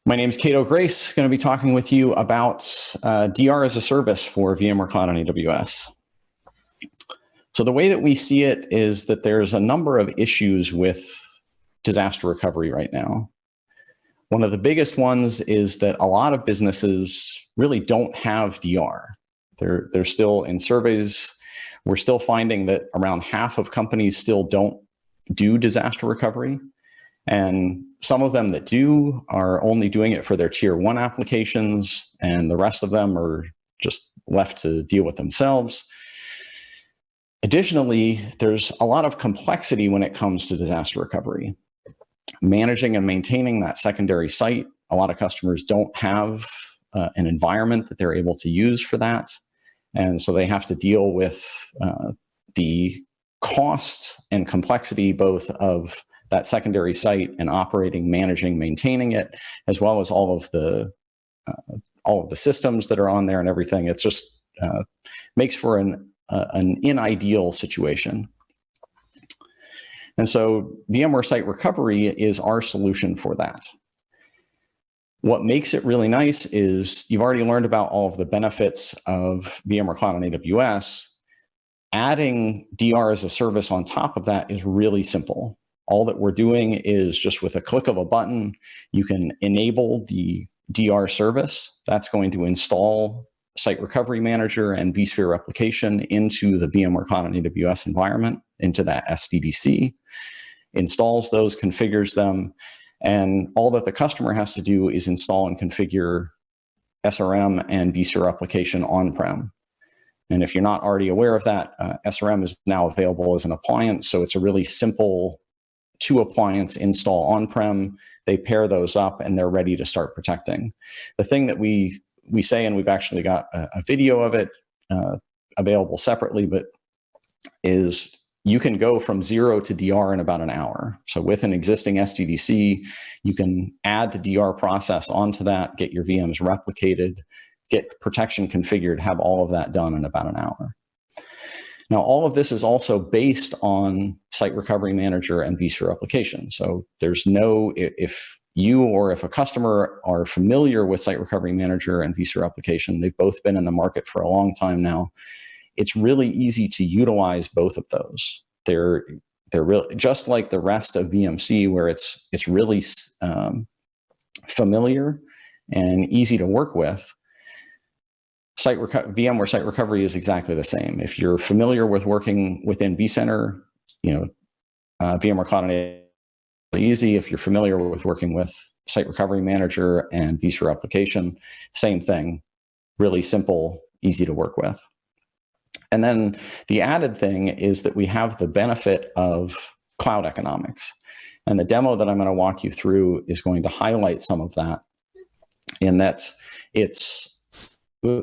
My name is Cato Grace, going to be talking with you about DR as a service for VMware Cloud on AWS. So the way that we see it is that there's a number of issues with disaster recovery right now. One of the biggest ones is that a lot of businesses really don't have DR. They're still in surveys. We're still finding that around half of companies still don't do disaster recovery. And some of them that do are only doing it for their tier 1 applications, and the rest of them are just left to deal with themselves. Additionally, there's a lot of complexity when it comes to disaster recovery. Managing and maintaining that secondary site, a lot of customers don't have an environment that they're able to use for that. And so they have to deal with the cost and complexity both of that secondary site and operating, managing, maintaining it, as well as all of the systems that are on there and everything. It's just makes for an unideal situation. And so VMware Site Recovery is our solution for that. What makes it really nice is you've already learned about all of the benefits of VMware Cloud on AWS. Adding DR as a service on top of that is really simple. All that we're doing is just with a click of a button, you can enable the DR service. That's going to install Site Recovery Manager and vSphere Replication into the VMware Cloud on AWS environment, into that SDDC, installs those, configures them, and all that the customer has to do is install and configure SRM and vSphere Replication on-prem. And if you're not already aware of that, SRM is now available as an appliance, so it's a really simple 2-appliance install on-prem. They pair those up and they're ready to start protecting. The thing that we say, and we've actually got a video of it available separately, but is you can go from 0 to DR in about an hour. So with an existing SDDC, you can add the DR process onto that, get your VMs replicated, get protection configured, have all of that done in about an hour. Now, all of this is also based on Site Recovery Manager and vSphere Replication. So there's no, if you or if a customer are familiar with Site Recovery Manager and vSphere Replication, they've both been in the market for a long time now, it's really easy to utilize both of those. They're really just like the rest of VMC, where it's really familiar and easy to work with. VMware Site Recovery is exactly the same. If you're familiar with working within vCenter, VMware Cloud is easy. If you're familiar with working with Site Recovery Manager and vSphere Replication, same thing, really simple, easy to work with. And then the added thing is that we have the benefit of cloud economics. And the demo that I'm going to walk you through is going to highlight some of that, in that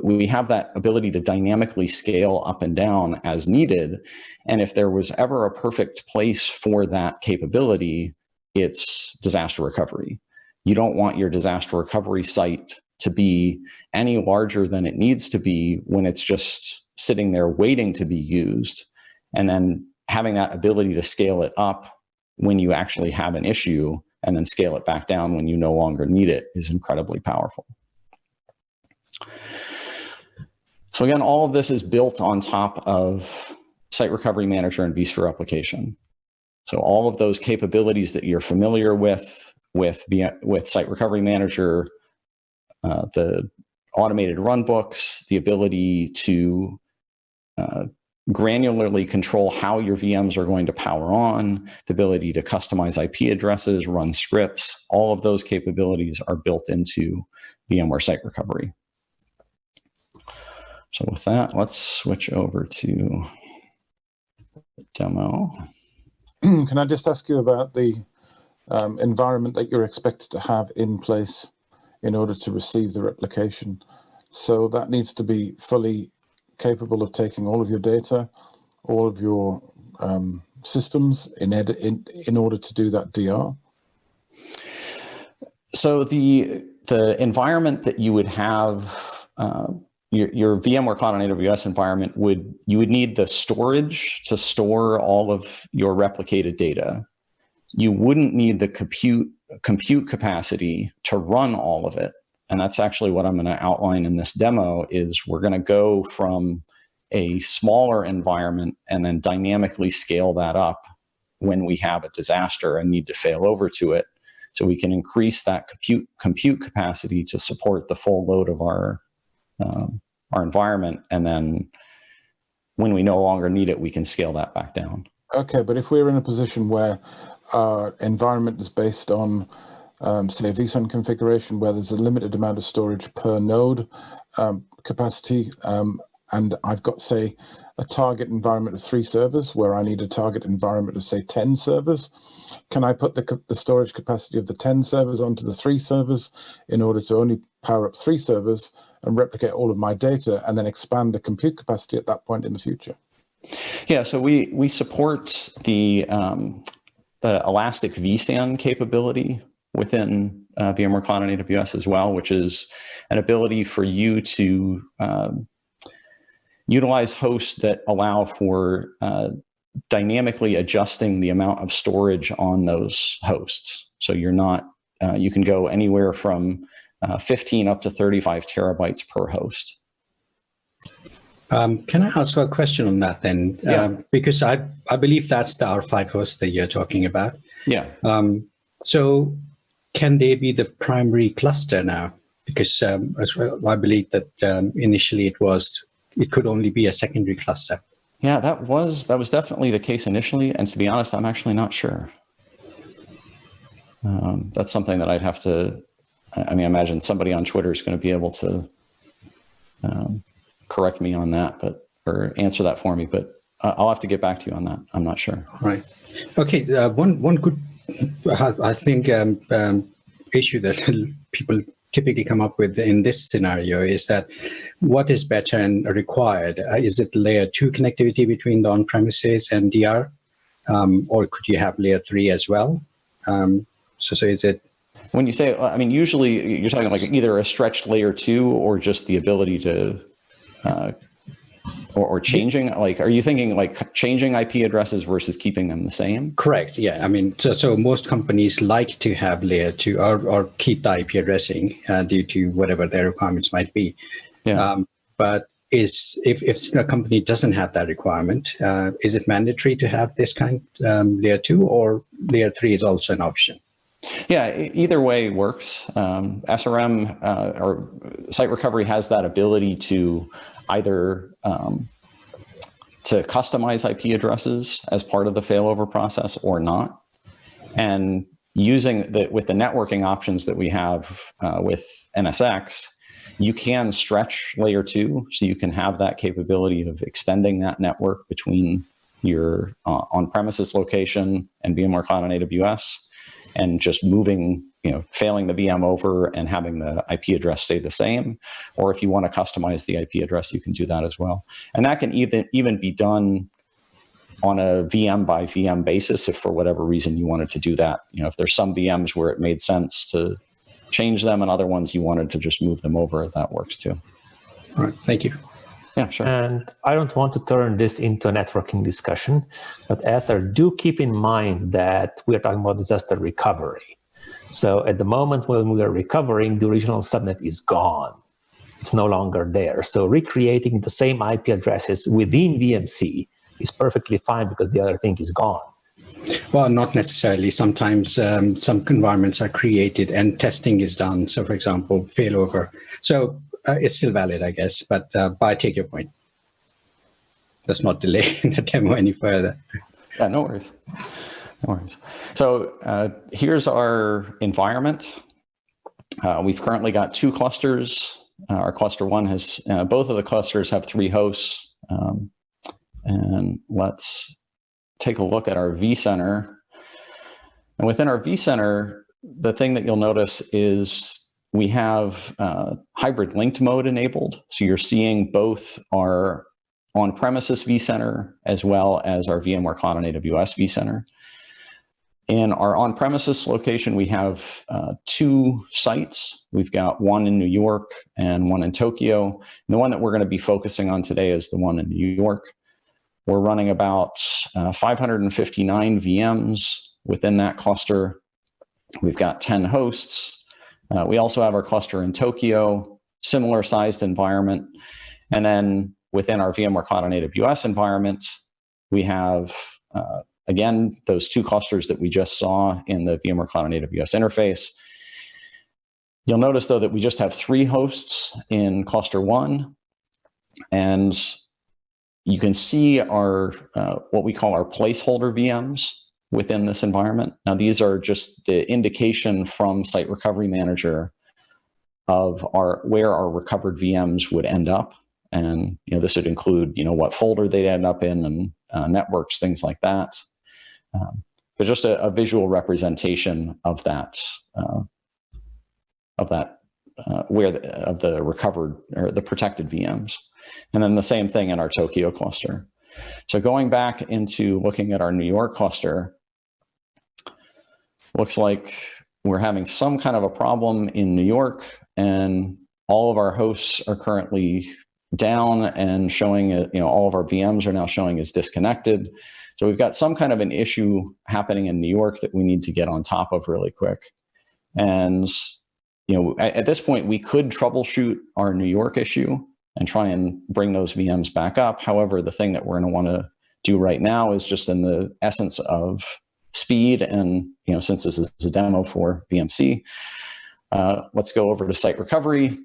we have that ability to dynamically scale up and down as needed. And if there was ever a perfect place for that capability, it's disaster recovery. You don't want your disaster recovery site to be any larger than it needs to be when it's just sitting there waiting to be used. And then having that ability to scale it up when you actually have an issue and then scale it back down when you no longer need it is incredibly powerful. So again, all of this is built on top of Site Recovery Manager and vSphere Replication. So all of those capabilities that you're familiar with Site Recovery Manager, the automated runbooks, the ability to granularly control how your VMs are going to power on, the ability to customize IP addresses, run scripts, all of those capabilities are built into VMware Site Recovery. So with that, let's switch over to the demo. Can I just ask you about the environment that you're expected to have in place in order to receive the replication? So that needs to be fully capable of taking all of your data, all of your systems in order to do that DR? So the environment that you would have, your VMware Cloud on AWS environment, you would need the storage to store all of your replicated data. you wouldn't need the compute capacity to run all of it. And that's actually what I'm going to outline in this demo is we're going to go from a smaller environment and then dynamically scale that up when we have a disaster and need to fail over to it. So we can increase that compute capacity to support the full load of our environment. And then when we no longer need it, we can scale that back down. Okay, but if we're in a position where our environment is based on, say, a vSAN configuration where there's a limited amount of storage per node capacity, and I've got, say, a target environment of 3 servers where I need a target environment of, say, 10 servers, can I put the storage capacity of the 10 servers onto the 3 servers in order to only power up 3 servers and replicate all of my data and then expand the compute capacity at that point in the future? Yeah, so we support the elastic vSAN capability within VMware Cloud and AWS as well, which is an ability for you to utilize hosts that allow for dynamically adjusting the amount of storage on those hosts. So you're not, you can go anywhere from 15 up to 35 terabytes per host. Can I ask a question on that then? Yeah. Because I believe that's the R5 host that you're talking about. Yeah. So can they be the primary cluster now? Because as well, I believe that initially it could only be a secondary cluster. Yeah, that was definitely the case initially. And to be honest, I'm actually not sure. That's something that I'd have to, I mean, I imagine somebody on Twitter is going to be able to correct me on that, or answer that for me, but I'll have to get back to you on that. I'm not sure. Right. Okay. One good, I think, issue that people typically come up with in this scenario is that what is better and required? Is it layer 2 connectivity between the on-premises and DR? Or could you have layer 3 as well? So is it? When you say, I mean, usually you're talking like either a stretched layer 2 or just the ability to, or changing, like, are you thinking like changing IP addresses versus keeping them the same? Correct. Yeah. I mean, so most companies like to have layer 2 or keep the IP addressing due to whatever their requirements might be. Yeah. But if a company doesn't have that requirement, is it mandatory to have this kind layer 2 or layer 3 is also an option? Yeah, either way works. SRM or Site Recovery has that ability to either to customize IP addresses as part of the failover process or not. And using with the networking options that we have with NSX, you can stretch layer 2, so you can have that capability of extending that network between your on-premises location and VMware Cloud on AWS, and just moving, failing the VM over and having the IP address stay the same. Or if you want to customize the IP address, you can do that as well. And that can even be done on a VM by VM basis if for whatever reason you wanted to do that. If there's some VMs where it made sense to change them and other ones you wanted to just move them over, that works too. All right, thank you. Yeah, sure. And I don't want to turn this into a networking discussion, but Ether, do keep in mind that we are talking about disaster recovery. So at the moment when we are recovering, the original subnet is gone. It's no longer there. So recreating the same IP addresses within VMC is perfectly fine because the other thing is gone. Well, not necessarily. Sometimes some environments are created and testing is done. So for example, failover. So it's still valid, I guess, but I take your point. Let's not delay the demo any further. Yeah, no worries. No worries. So here's our environment. We've currently got 2 clusters. Our cluster 1 has, both of the clusters have 3 hosts. And let's take a look at our vCenter. And within our vCenter, the thing that you'll notice is we have hybrid linked mode enabled. So you're seeing both our on-premises vCenter as well as our VMware Cloud on AWS vCenter. In our on-premises location, we have 2 sites. We've got one in New York and one in Tokyo. And the one that we're going to be focusing on today is the one in New York. We're running about 559 VMs within that cluster. We've got 10 hosts. We also have our cluster in Tokyo, similar sized environment. And then within our VMware Cloud on AWS environment, we have, again, those 2 clusters that we just saw in the VMware Cloud on AWS interface. You'll notice, though, that we just have 3 hosts in cluster 1. And you can see our what we call our placeholder VMs within this environment. Now, these are just the indication from Site Recovery Manager of where our recovered VMs would end up. And this would include what folder they'd end up in, and networks, things like that. But just a visual representation of that of the recovered or the protected VMs. And then the same thing in our Tokyo cluster. So going back into looking at our New York cluster, looks like we're having some kind of a problem in New York, and all of our hosts are currently down and showing, all of our VMs are now showing as disconnected. So we've got some kind of an issue happening in New York that we need to get on top of really quick. And at this point, we could troubleshoot our New York issue and try and bring those VMs back up. However, the thing that we're going to want to do right now is just in the essence of speed. And since this is a demo for VMC, let's go over to Site Recovery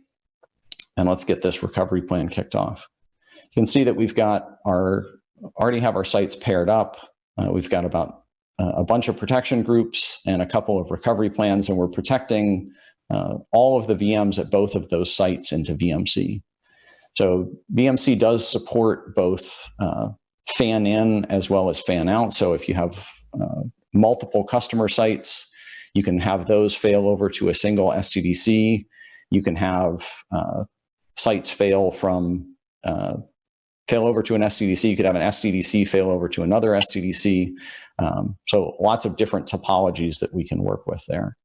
and let's get this recovery plan kicked off. You can see that we've got already have our sites paired up. We've got about a bunch of protection groups and a couple of recovery plans, and we're protecting all of the VMs at both of those sites into VMC. So VMC does support both fan in as well as fan out. So if you have multiple customer sites, you can have those fail over to a single SCDC. You can have sites fail over to an SCDC. You could have an SCDC fail over to another SCDC. So lots of different topologies that we can work with there.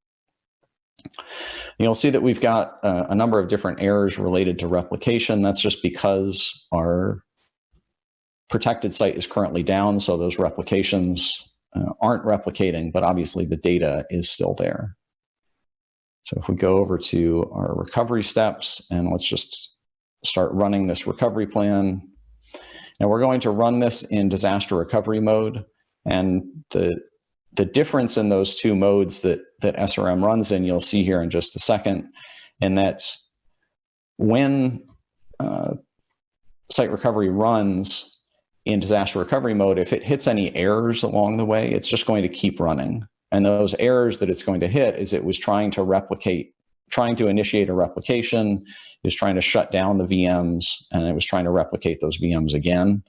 You'll see that we've got a number of different errors related to replication. That's just because our protected site is currently down, so those replications aren't replicating, but obviously the data is still there. So if we go over to our recovery steps, and let's just start running this recovery plan. Now we're going to run this in disaster recovery mode, and the difference in those 2 modes that SRM runs in, you'll see here in just a second, and that when Site Recovery runs in disaster recovery mode, if it hits any errors along the way, it's just going to keep running. And those errors that it's going to hit is it was trying to initiate a replication, it was trying to shut down the VMs, and it was trying to replicate those VMs again.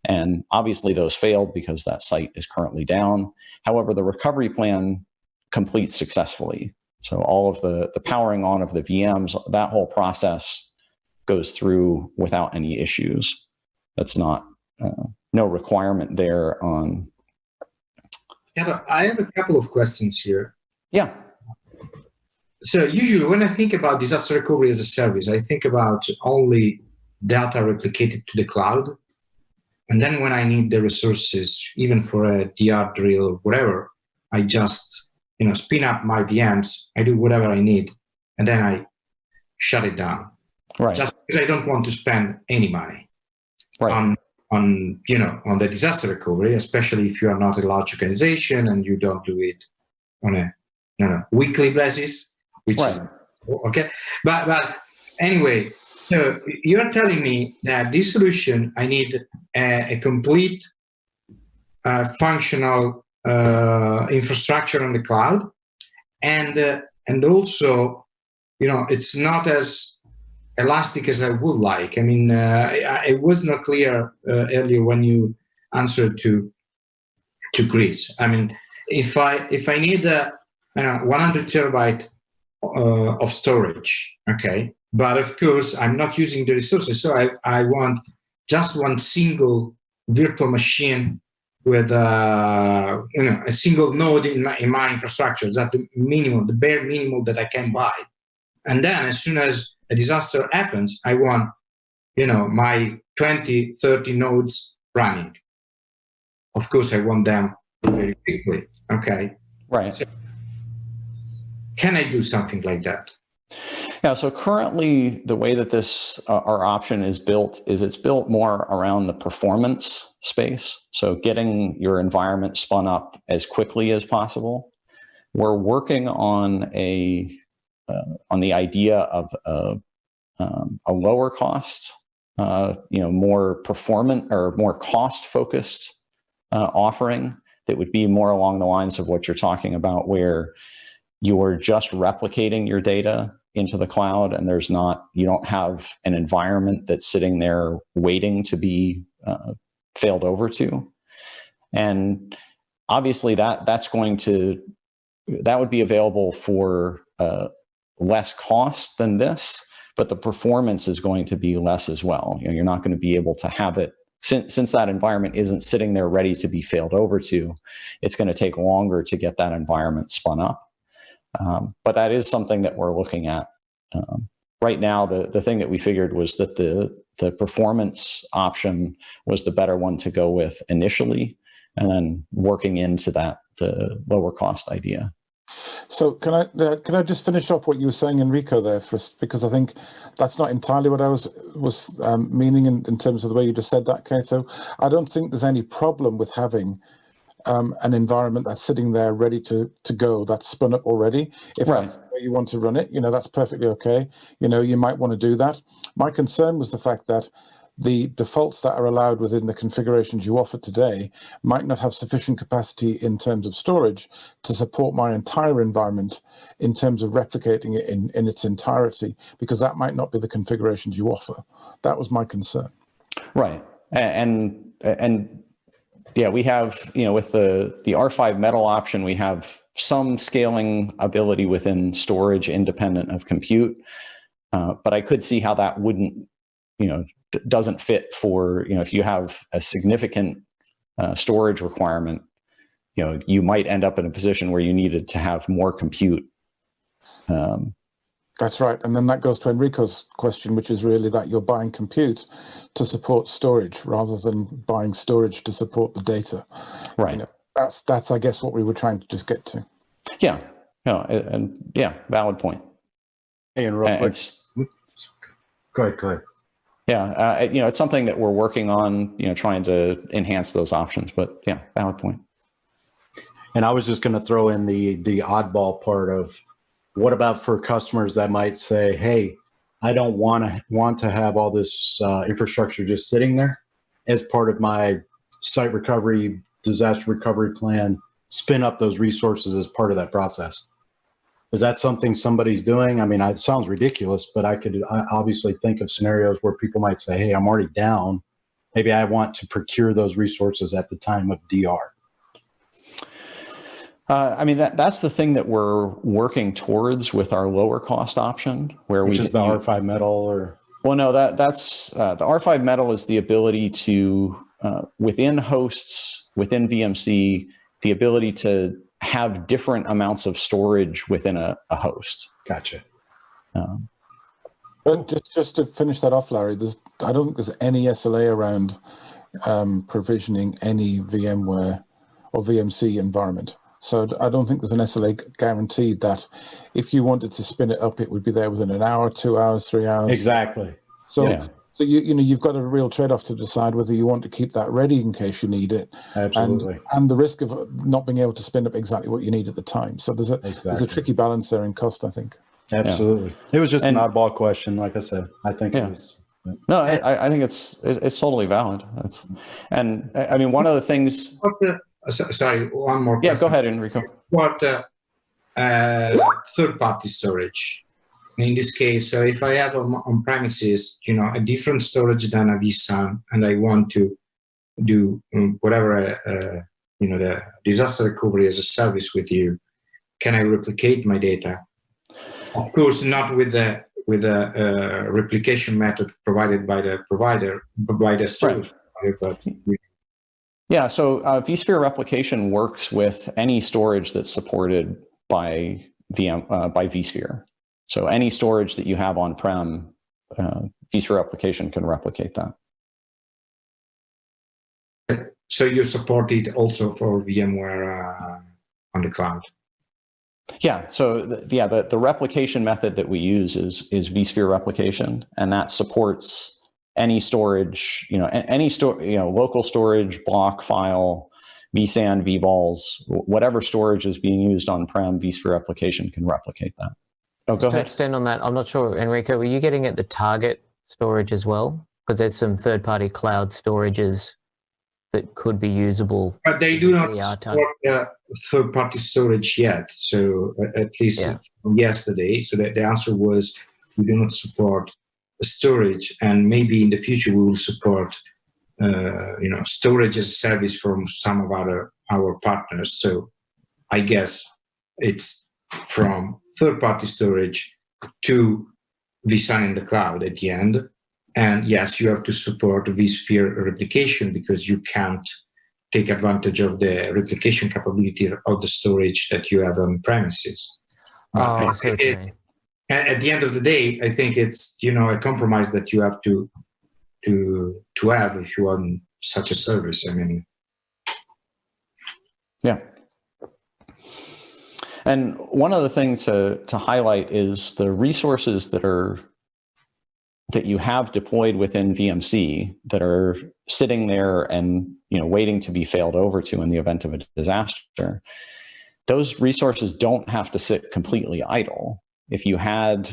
And obviously those failed because that site is currently down. However, the recovery plan completes successfully. So all of the powering on of the VMs, that whole process goes through without any issues. That's not, no requirement there on. Yeah, I have a couple of questions here. Yeah. So usually when I think about disaster recovery as a service, I think about only data replicated to the cloud. And then when I need the resources, even for a DR drill or whatever, I just spin up my VMs, I do whatever I need, and then I shut it down. Right. Just because I don't want to spend any money right. on the disaster recovery, especially if you are not a large organization and you don't do it on a weekly basis, which right. is okay. But anyway. So you're telling me that this solution, I need a complete functional infrastructure on the cloud, and also, it's not as elastic as I would like. I mean, it was not clear earlier when you answered to Chris. I mean, if I need 100 terabyte of storage, okay. But of course, I'm not using the resources, so I want just one single virtual machine with a single node in my infrastructure. That's the bare minimum that I can buy. And then, as soon as a disaster happens, I want my 20, 30 nodes running. Of course, I want them very quickly. Okay. Right. So can I do something like that? Yeah, so currently the way that this, our option is built is it's built more around the performance space. So getting your environment spun up as quickly as possible. We're working on on the idea of a lower cost, more performant or more cost focused offering that would be more along the lines of what you're talking about, where you're just replicating your data into the cloud, and you don't have an environment that's sitting there waiting to be failed over to. And obviously that would be available for less cost than this, but the performance is going to be less as well. You're not going to be able to have it, since that environment isn't sitting there ready to be failed over to, it's going to take longer to get that environment spun up. But that is something that we're looking at. Right now, the thing that we figured was that the performance option was the better one to go with initially, and then working into the lower cost idea. So can I just finish off what you were saying, Enrico, there, because I think that's not entirely what I was meaning in terms of the way you just said that, Kato. I don't think there's any problem with having an environment that's sitting there ready to go, that's spun up already. If that's the way you want to run it, that's perfectly okay. You might want to do that. My concern was the fact that the defaults that are allowed within the configurations you offer today might not have sufficient capacity in terms of storage to support my entire environment in terms of replicating it in its entirety, because that might not be the configurations you offer. That was my concern. Right. And yeah, we have, with the R5 metal option, we have some scaling ability within storage independent of compute. But I could see how that wouldn't, doesn't fit for, if you have a significant storage requirement, you might end up in a position where you needed to have more compute. That's right. And then that goes to Enrico's question, which is really that you're buying compute to support storage rather than buying storage to support the data. Right. That's I guess what we were trying to just get to. Yeah. And valid point. Hey, and real quick. Go ahead. Yeah. It's something that we're working on, trying to enhance those options, but yeah, valid point. And I was just going to throw in the oddball part of, what about for customers that might say, hey, I don't want to have all this infrastructure just sitting there as part of my site recovery, disaster recovery plan, spin up those resources as part of that process. Is that something somebody's doing? I mean, it sounds ridiculous, but I could obviously think of scenarios where people might say, hey, I'm already down. Maybe I want to procure those resources at the time of DR. That's the thing that we're working towards with our lower cost option, which is the R5 metal, or? Well, no, that's the R5 metal is the ability to within hosts, within VMC, the ability to have different amounts of storage within a host. Gotcha. But just to finish that off, Larry, I don't think there's any SLA around provisioning any VMware or VMC environment. So I don't think there's an SLA guaranteed that if you wanted to spin it up, it would be there within an hour, 2 hours, 3 hours. Exactly. So you've got a real trade-off to decide whether you want to keep that ready in case you need it. Absolutely. And the risk of not being able to spin up exactly what you need at the time. So there's a tricky balance there in cost, I think. Absolutely. It was just an oddball question, like I said. I think it was. No, I think it's totally valid. One of the things. Sorry, one more question. Yeah, go ahead, Enrico. What third-party storage? In this case, so if I have on premises, a different storage than a vSAN, and I want to do whatever, the disaster recovery as a service with you, can I replicate my data? Of course, not with the replication method provided by the provider, by the storage provider, but yeah, so vSphere replication works with any storage that's supported by vSphere. So any storage that you have on-prem, vSphere replication can replicate that. So you support it also for VMware on the cloud. Yeah. So the replication method that we use is vSphere replication, and that supports any storage, local storage, block, file, vSAN, vVols, whatever storage is being used on-prem, vSphere replication can replicate that. Oh, go Just to ahead. extend on that, I'm not sure, Enrico, were you getting at the target storage as well? Because there's some third-party cloud storages that could be usable. But they do not VR support third-party storage yet. So at least from yesterday. So the answer was we do not support storage, and maybe in the future we will support storage as a service from some of our partners. So I guess it's from third-party storage to vSAN in the cloud at the end. And yes, you have to support vSphere replication because you can't take advantage of the replication capability of the storage that you have on premises. I see what you mean. At the end of the day, I think it's a compromise that you have to have if you want such a service. I mean, yeah. And one other thing to highlight is the resources that you have deployed within VMC that are sitting there and waiting to be failed over to in the event of a disaster. Those resources don't have to sit completely idle. If you had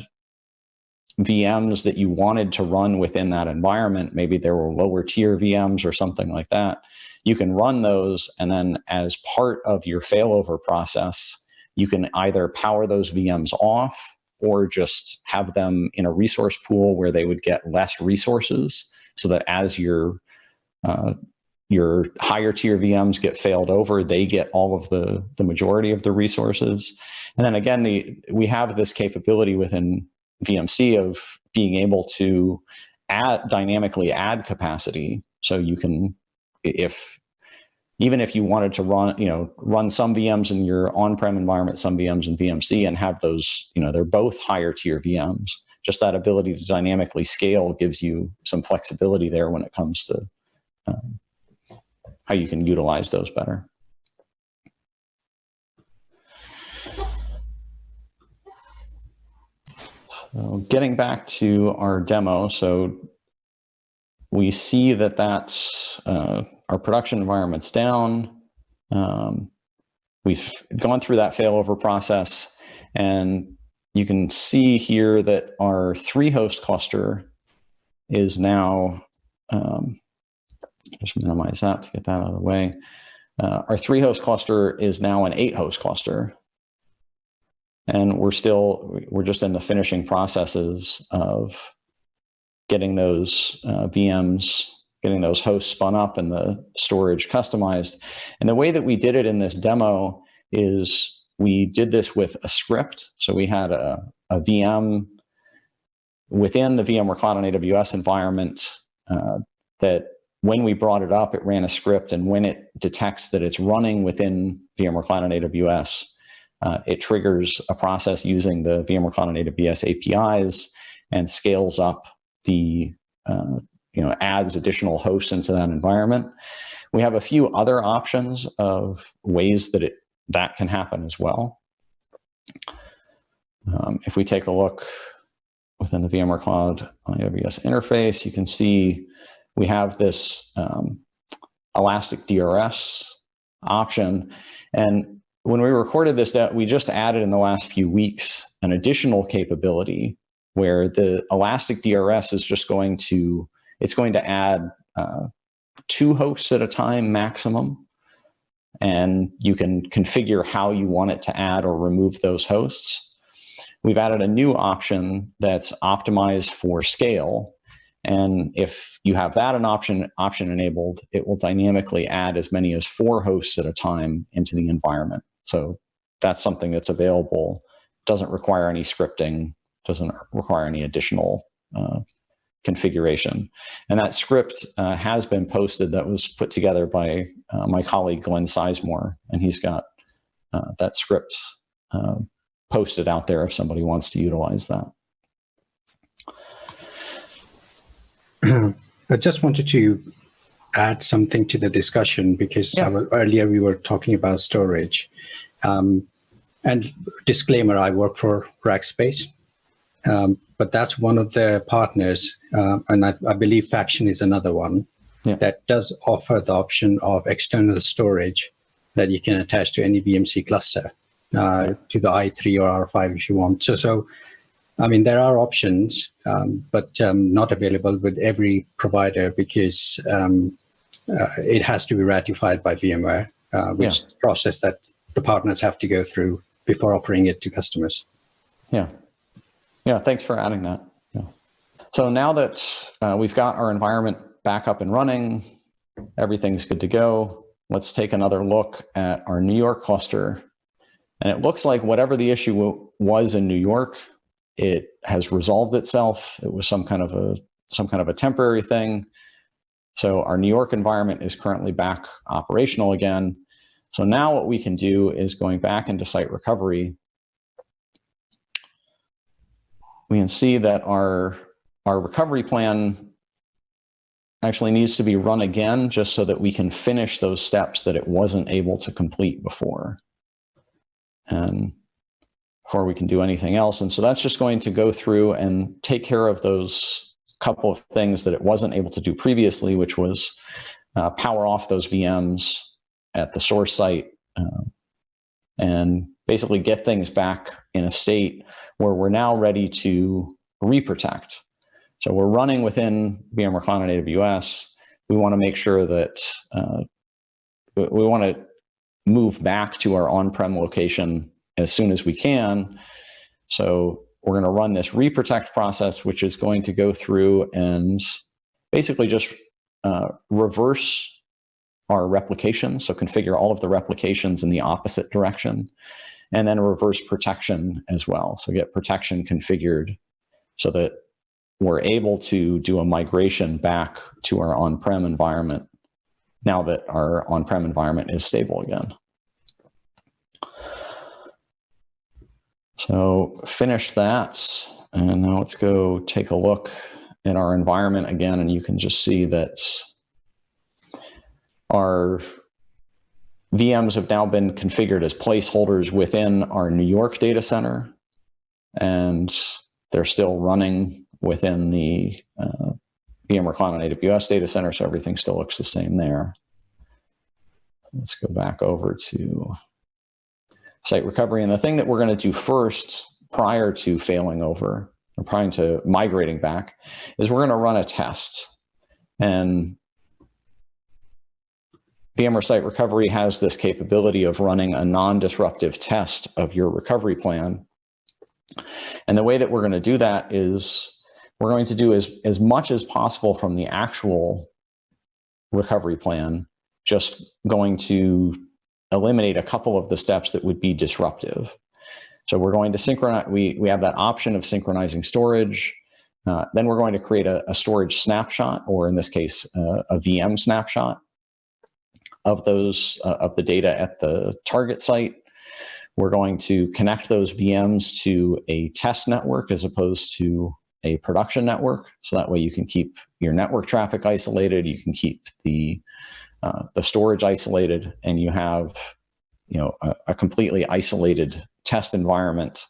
VMs that you wanted to run within that environment, maybe there were lower tier VMs or something like that, you can run those, and then as part of your failover process, you can either power those VMs off or just have them in a resource pool where they would get less resources, so that as your higher tier VMs get failed over, they get all of the majority of the resources. And then again, we have this capability within VMC of being able to dynamically add capacity. So you can, even if you wanted to run some VMs in your on-prem environment, some VMs in VMC, and have those, they're both higher tier VMs. Just that ability to dynamically scale gives you some flexibility there when it comes to how you can utilize those better. So getting back to our demo, so we see that our production environment's down. We've gone through that failover process, and you can see here that our 3-host cluster is now, just minimize that to get that out of the way. Our 3-host cluster is now an 8-host cluster. And we're just in the finishing processes of getting those VMs, getting those hosts spun up and the storage customized. And the way that we did it in this demo is we did this with a script. So we had a VM within the VMware Cloud on AWS environment that when we brought it up, it ran a script, and when it detects that it's running within VMware Cloud on AWS, it triggers a process using the VMware Cloud on AWS APIs and scales up adds additional hosts into that environment. We have a few other options of ways that can happen as well. If we take a look within the VMware Cloud on AWS interface, you can see we have this elastic DRaaS option. And when we recorded this, that we just added in the last few weeks an additional capability where the elastic DRaaS is just going to add 2 hosts at a time maximum. And you can configure how you want it to add or remove those hosts. We've added a new option that's optimized for scale. And if you have that option enabled, it will dynamically add as many as 4 hosts at a time into the environment. So that's something that's available, doesn't require any scripting, doesn't require any additional configuration. And that script has been posted. That was put together by my colleague, Glenn Sizemore, and he's got that script posted out there if somebody wants to utilize that. I just wanted to add something to the discussion because earlier we were talking about storage. And disclaimer, I work for Rackspace, but that's one of the partners, and I believe Faction is another one, that does offer the option of external storage that you can attach to any VMC cluster, to the i3 or R5 if you want. So I mean, there are options, but not available with every provider because it has to be ratified by VMware, which is the process that the partners have to go through before offering it to customers. Yeah. Thanks for adding that. Yeah. So now that we've got our environment back up and running, everything's good to go. Let's take another look at our New York cluster. And it looks like whatever the issue was in New York, it has resolved itself. It was some kind of a temporary thing. So our New York environment is currently back operational again. So now what we can do is going back into site recovery. We can see that our recovery plan actually needs to be run again just so that we can finish those steps that it wasn't able to complete before. And before we can do anything else. And so that's just going to go through and take care of those couple of things that it wasn't able to do previously, which was power off those VMs at the source site and basically get things back in a state where we're now ready to reprotect. So we're running within VMware Cloud and AWS. We want to make sure that we want to move back to our on-prem location as soon as we can. So we're going to run this reprotect process, which is going to go through and basically just reverse our replication. So configure all of the replications in the opposite direction, and then reverse protection as well. So get protection configured so that we're able to do a migration back to our on-prem environment now that our on-prem environment is stable again. So finish that, and now let's go take a look at our environment again, and you can just see that our VMs have now been configured as placeholders within our New York data center, and they're still running within the VMware Cloud and AWS data center, so everything still looks the same there. Let's go back over to site recovery. And the thing that we're going to do first, prior to failing over, or prior to migrating back, is we're going to run a test. And VMware Site Recovery has this capability of running a non-disruptive test of your recovery plan. And the way that we're going to do that is we're going to do as much as possible from the actual recovery plan, just going to eliminate a couple of the steps that would be disruptive. So we're going to synchronize, we have that option of synchronizing storage. Then we're going to create a storage snapshot, or in this case, a VM snapshot of those, of the data at the target site. We're going to connect those VMs to a test network as opposed to a production network. So that way you can keep your network traffic isolated, you can keep the storage isolated, and you have, a completely isolated test environment.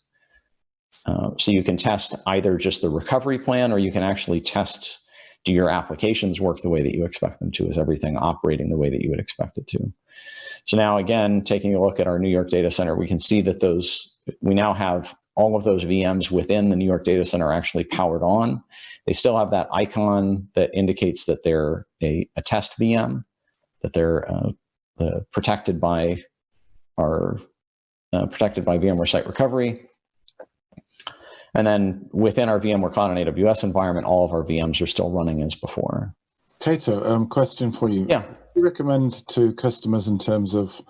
So you can test either just the recovery plan, or you can actually test, do your applications work the way that you expect them to? Is everything operating the way that you would expect it to? So now again, taking a look at our New York data center, we can see that we now have all of those VMs within the New York data center actually powered on. They still have that icon that indicates that they're a test VM, that they're protected by VMware Site Recovery. And then within our VMware Cloud and AWS environment, all of our VMs are still running as before. Kato, question for you. Yeah. What do you recommend to customers in terms of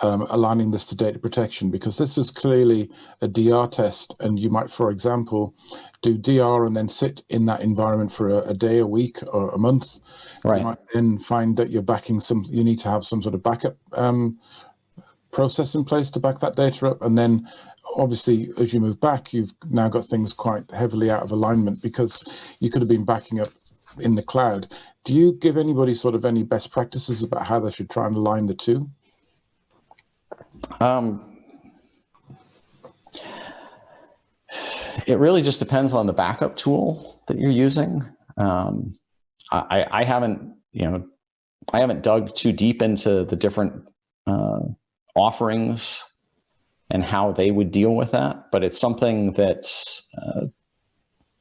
aligning this to data protection? Because this is clearly a DR test, and you might, for example, do DR and then sit in that environment for a day, a week, or a month. Right. You might then find that you're backing you need to have some sort of backup process in place to back that data up. And then obviously, as you move back, you've now got things quite heavily out of alignment, because you could have been backing up in the cloud. Do you give anybody sort of any best practices about how they should try and align the two? It really just depends on the backup tool that you're using. I haven't, I haven't dug too deep into the different offerings and how they would deal with that, but it's something that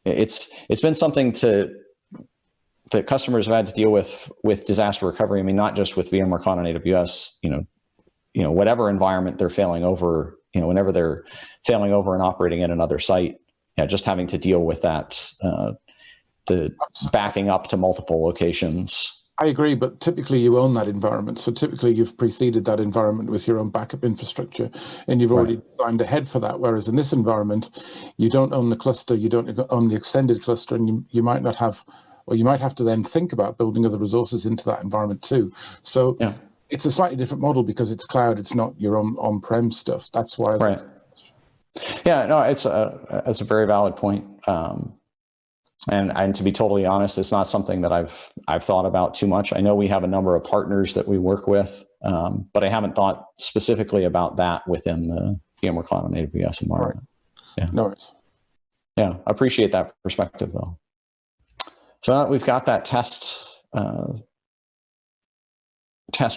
it's been something that customers have had to deal with disaster recovery. I mean, not just with VMware Cloud and AWS. Whatever environment they're failing over, whenever they're failing over and operating at another site, just having to deal with that, the backing up to multiple locations. I agree, but typically you own that environment. So typically you've preceded that environment with your own backup infrastructure, and you've already designed ahead for that. Whereas in this environment, you don't own the cluster, you don't own the extended cluster, and you might not have, or you might have to then think about building other resources into that environment too. So it's a slightly different model because it's cloud, it's not your own on-prem stuff. That's why. Right. Yeah, no, it's a very valid point. And to be totally honest, it's not something that I've thought about too much. I know we have a number of partners that we work with, but I haven't thought specifically about that within the VMware Cloud and AWS environment. Right. Yeah. No worries. Yeah, I appreciate that perspective though. So now that we've got that test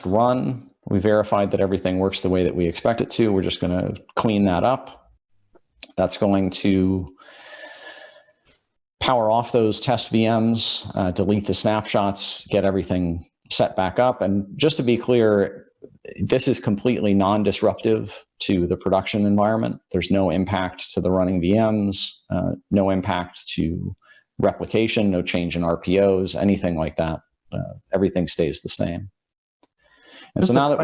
run, we verified that everything works the way that we expect it to. We're just going to clean that up. That's going to power off those test VMs, delete the snapshots, get everything set back up. And just to be clear, this is completely non-disruptive to the production environment. There's no impact to the running VMs, no impact to replication, no change in RPOs, anything like that. Everything stays the same. And so now that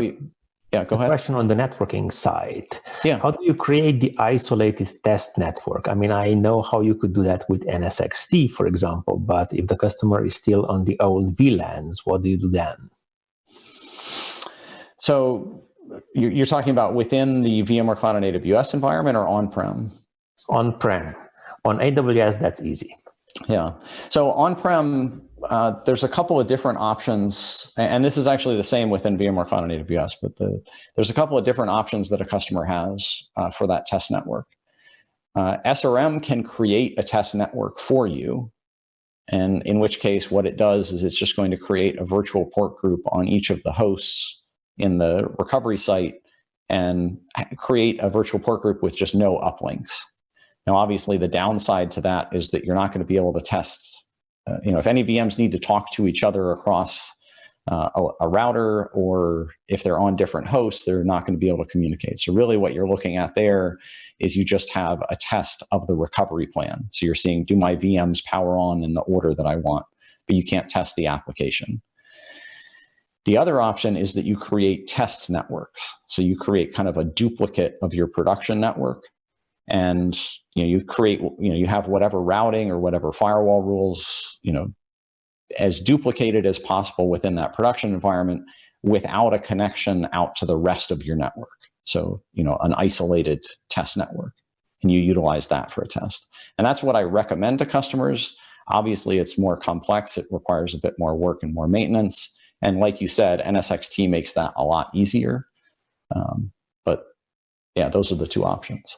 go ahead. Question on the networking side. Yeah. How do you create the isolated test network? I mean, I know how you could do that with NSXT, for example, but if the customer is still on the old VLANs, what do you do then? So you're talking about within the VMware Cloud and AWS environment or on-prem? On-prem. On AWS, that's easy. Yeah. So on-prem, there's a couple of different options, and this is actually the same within VMware Cloud and AWS, but there's a couple of different options that a customer has for that test network. SRM can create a test network for you, and in which case what it does is it's just going to create a virtual port group on each of the hosts in the recovery site and create a virtual port group with just no uplinks. Now, obviously, the downside to that is that you're not going to be able to test. If any VMs need to talk to each other across a router, or if they're on different hosts, they're not going to be able to communicate. So really what you're looking at there is you just have a test of the recovery plan. So you're seeing, do my VMs power on in the order that I want, but you can't test the application. The other option is that you create test networks. So you create kind of a duplicate of your production network. And you create, you have whatever routing or whatever firewall rules, as duplicated as possible within that production environment without a connection out to the rest of your network. So, an isolated test network, and you utilize that for a test. And that's what I recommend to customers. Obviously, it's more complex. It requires a bit more work and more maintenance. And like you said, NSXT makes that a lot easier. But yeah, those are the two options.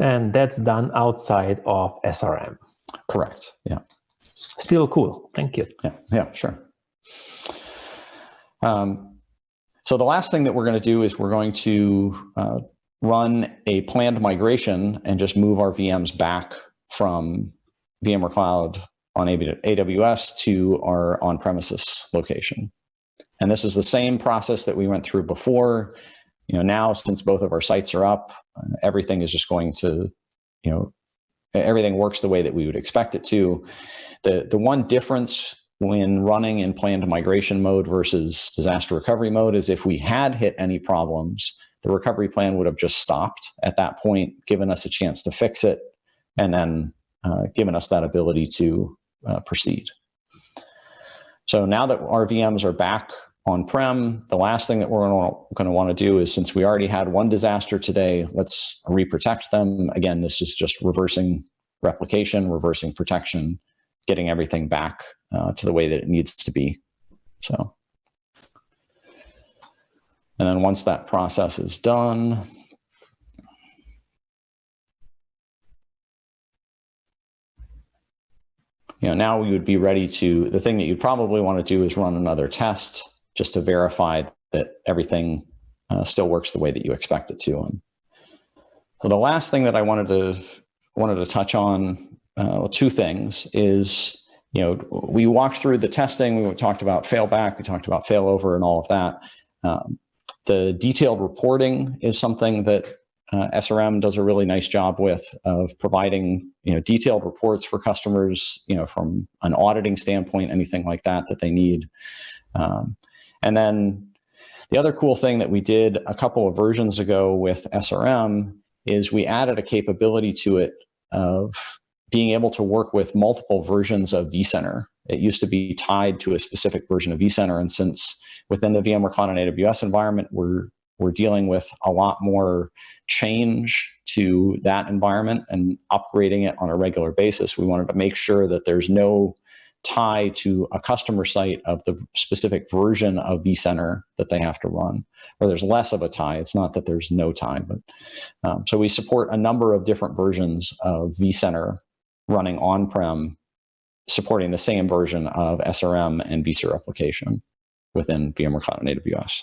And that's done outside of SRM. Correct. Yeah. Still cool. Thank you. Yeah, sure. So the last thing that we're going to do is we're going to run a planned migration and just move our VMs back from VMware Cloud on AWS to our on-premises location. And this is the same process that we went through before. Now, since both of our sites are up, everything is just going to, everything works the way that we would expect it to. The one difference when running in planned migration mode versus disaster recovery mode is if we had hit any problems, the recovery plan would have just stopped at that point, given us a chance to fix it, and then given us that ability to proceed. So now that our VMs are back on-prem, the last thing that we're going to want to do is, since we already had one disaster today, let's reprotect them. Again, this is just reversing replication, reversing protection, getting everything back to the way that it needs to be. So, and then once that process is done, now we would be ready to, the thing that you'd probably want to do is run another test just to verify that everything still works the way that you expect it to. And so the last thing that I wanted to touch on, two things, is we walked through the testing, we talked about failback, we talked about failover and all of that. The detailed reporting is something that SRM does a really nice job with, of providing detailed reports for customers, from an auditing standpoint, anything like that they need. And then the other cool thing that we did a couple of versions ago with SRM is we added a capability to it of being able to work with multiple versions of vCenter. It used to be tied to a specific version of vCenter, and since within the VMware Cloud and AWS environment, we're dealing with a lot more change to that environment and upgrading it on a regular basis, we wanted to make sure that there's no tie to a customer site of the specific version of vCenter that they have to run, or there's less of a tie. It's not that there's no tie, but so we support a number of different versions of vCenter running on-prem, supporting the same version of SRM and vSphere Replication within VMware Cloud and AWS.